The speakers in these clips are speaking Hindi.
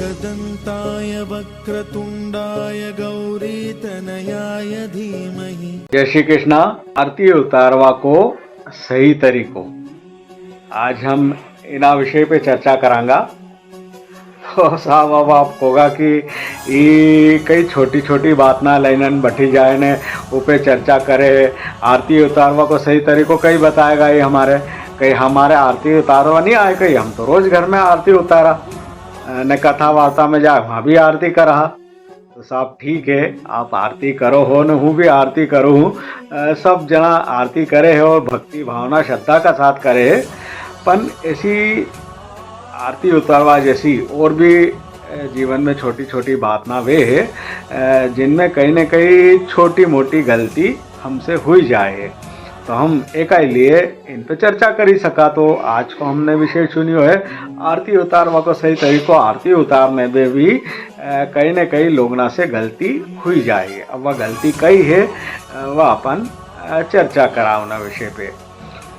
एकदन्ताय वक्रतुण्डाय गौरीतनयाय धीमहि। जय श्री कृष्णा। आरती उतारवा को सही तरीको आज हम इना विषय पे चर्चा करांगा। तो साहब अब आप होगा कि ये कई छोटी छोटी बात ना लाइनन बैठी जाए ने ऊपे चर्चा करे। आरती उतारवा को सही तरीको कई बताएगा ये हमारे कई हमारे आरती उतारवा नहीं आए कई हम तो रोज घर में आरती उतारा न कथा वार्ता में जाए वहाँ भी आरती करा। तो साहब ठीक है आप आरती करो हो न हूँ भी आरती करूँ हूँ सब जना आरती करे है और भक्ति भावना श्रद्धा का साथ करे है। पर ऐसी आरती उतारवा जैसी और भी जीवन में छोटी छोटी बात ना वे है जिनमें कहीं न कहीं छोटी मोटी गलती हमसे हुई जाए। तो हम एक लिए इन पर चर्चा करी सका। तो आज को हमने विषय चुनियो है आरती उतारवा को सही तरीको आरती उतारने में भी कहीं न कहीं लोगना से गलती हुई जाए। अब वह गलती कई है वह अपन चर्चा करावना विषय पे।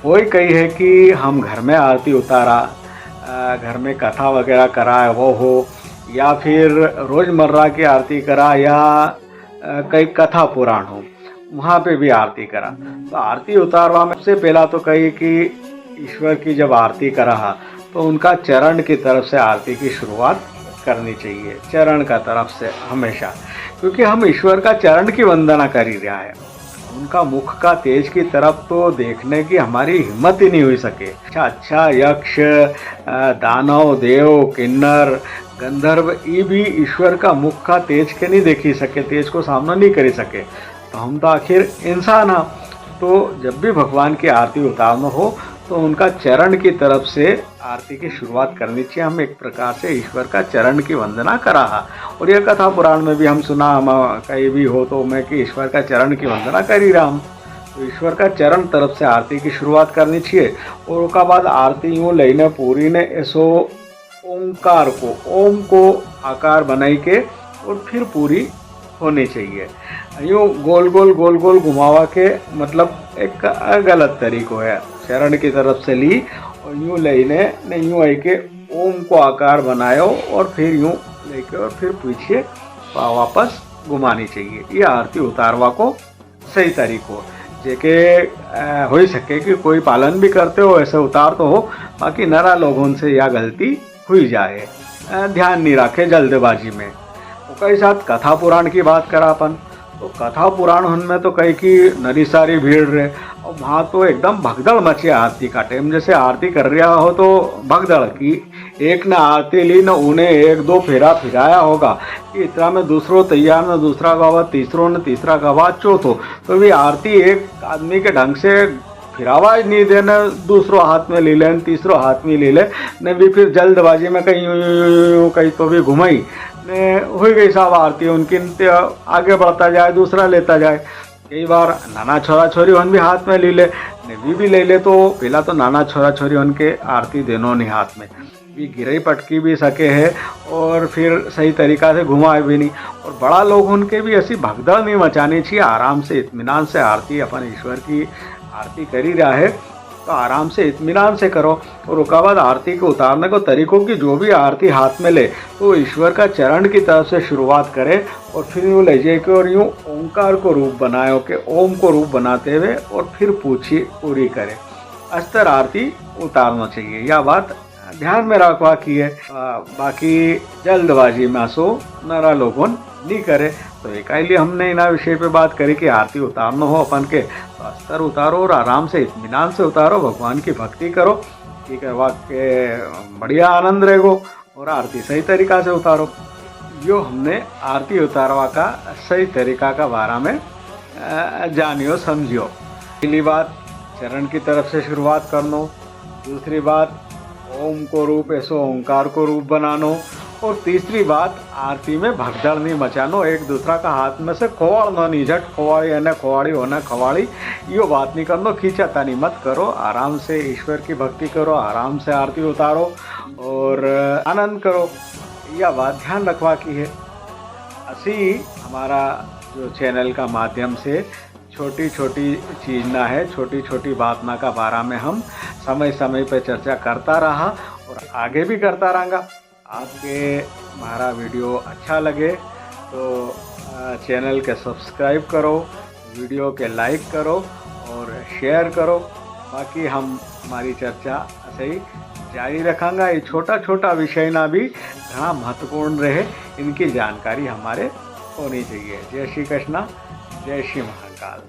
वही कही है कि हम घर में आरती उतारा घर में कथा वगैरह करा वो हो या फिर रोज़मर्रा की आरती करा या कई कथा पुराण हो वहाँ पे भी आरती करा। तो आरती उतारवा में सबसे पहला तो कही कि ईश्वर की जब आरती करा तो उनका चरण की तरफ से आरती की शुरुआत करनी चाहिए। चरण का तरफ से हमेशा, क्योंकि हम ईश्वर का चरण की वंदना कर ही रहा है। उनका मुख का तेज की तरफ तो देखने की हमारी हिम्मत ही नहीं हुई सके। अच्छा यक्ष दानव देव किन्नर गंधर्व ये भी ईश्वर का मुख का तेज के नहीं देखी सके, तेज को सामना नहीं कर सके। तो हम तो आखिर इंसान हैं। तो जब भी भगवान की आरती उतारना हो तो उनका चरण की तरफ से आरती की शुरुआत करनी चाहिए। हम एक प्रकार से ईश्वर का चरण की वंदना करा। और यह कथा पुराण में भी हम सुना हम कहीं भी हो तो मैं कि ईश्वर का चरण की वंदना कर ही रहा हम। तो ईश्वर का चरण तरफ से आरती की शुरुआत करनी चाहिए। और उसका बाद आरती यूँ लेने पूरी ने ऐसो ओंकार को ओम को आकार बनाई के और फिर पूरी होनी चाहिए। यूँ गोल गोल घुमावा के मतलब एक गलत तरीको है। चरण की तरफ से ली और यूँ लेने ने यूँ आई के ओम को आकार बनायो और फिर यूँ लेके और फिर पीछे वापस घुमानी चाहिए। ये आरती उतारवा को सही तरीको जेके हो सके कि कोई पालन भी करते हो ऐसे उतार तो हो, बाकी नरा लोगों से यह गलती हुई जाए ध्यान नहीं रखे जल्दबाजी में। उसके साथ कथा पुराण की बात करा अपन तो कथा पुराण उनमें तो कहीं की नरी सारी भीड़ रहे और वहाँ तो एकदम भगदड़ मची आरती का टाइम। जैसे आरती कर रहा हो तो भगदड़ की एक ने आरती ली न उन्हें एक दो फेरा फिराया होगा कि इतना में दूसरो तैयार न दूसरा गवा तीसरो न तीसरा गवा चौथो। तो भी आरती एक आदमी के ढंग से फिरावा ही नहीं देना, दूसरो हाथ में ले लें तीसरो हाथ में ले ले ने भी फिर जल्दबाजी में कहीं तो भी घुमाई ने हुई गई साहब आरती उनकी आगे बढ़ता जाए दूसरा लेता जाए। कई बार नाना छोरा छोरी उन भी हाथ में ले ले ने भी ले ले। तो पहला तो नाना छोरा छोरी उनके आरती देनो नहीं हाथ में भी गिरई पटकी भी सके है और फिर सही तरीका से घुमाए भी नहीं। और बड़ा लोग उनके भी ऐसी भगदड़ नहीं मचानी चाहिए। आराम से इत्मीनान से आरती अपन ईश्वर की आरती कर ही रहा है तो आराम से इत्मीनान से करो। और उसके बाद आरती को उतारने को तरीकों की जो भी आरती हाथ में ले तो ईश्वर का चरण की तरफ से शुरुआत करे और फिर यूँ ले जाए के और यूँ ओंकार को रूप बनाए के ओम को रूप बनाते हुए और फिर पूरी करे। अस्तर आरती उतारना चाहिए। यह बात ध्यान में रखवा की है। बाकी जल्दबाजी में सो नरा लोगों नहीं करे। तो एक लिए हमने इना विषय पे बात करी कि आरती उतारना हो अपन के तो अस्तर उतारो और आराम से इत्मीनान से उतारो, भगवान की भक्ति करो, ठीक है वाक्य बढ़िया आनंद रहेगो और आरती सही तरीका से उतारो। यो हमने आरती उतारवा का सही तरीका का बारे में जानियो समझियो। पहली बात चरण की तरफ से शुरुआत करनो, दूसरी बात ओम को रूप ऐसो ओंकार को रूप बनानो और तीसरी बात आरती में भगदड़ नहीं मचानो। एक दूसरा का हाथ में से खोवाड़नो नहीं, झट खोवाड़ी है खोवाड़ी होना खवाड़ी यो बात नहीं करनो, खींचातानी मत करो। आराम से ईश्वर की भक्ति करो, आराम से आरती उतारो और आनंद करो। यह बात ध्यान रखवा की है। असी हमारा जो चैनल का माध्यम से छोटी छोटी चीज़ ना है, छोटी छोटी बात ना का बारे में हम समय समय पर चर्चा करता रहा और आगे भी करता रहूँगा। आपके हमारा वीडियो अच्छा लगे तो चैनल के सब्सक्राइब करो, वीडियो के लाइक करो और शेयर करो। बाकी हम हमारी चर्चा ऐसे ही जारी रखांगा। ये छोटा छोटा विषय ना भी घना महत्वपूर्ण रहे, इनकी जानकारी हमारे होनी चाहिए। जय श्री कृष्णा, जय श्री महाकाल।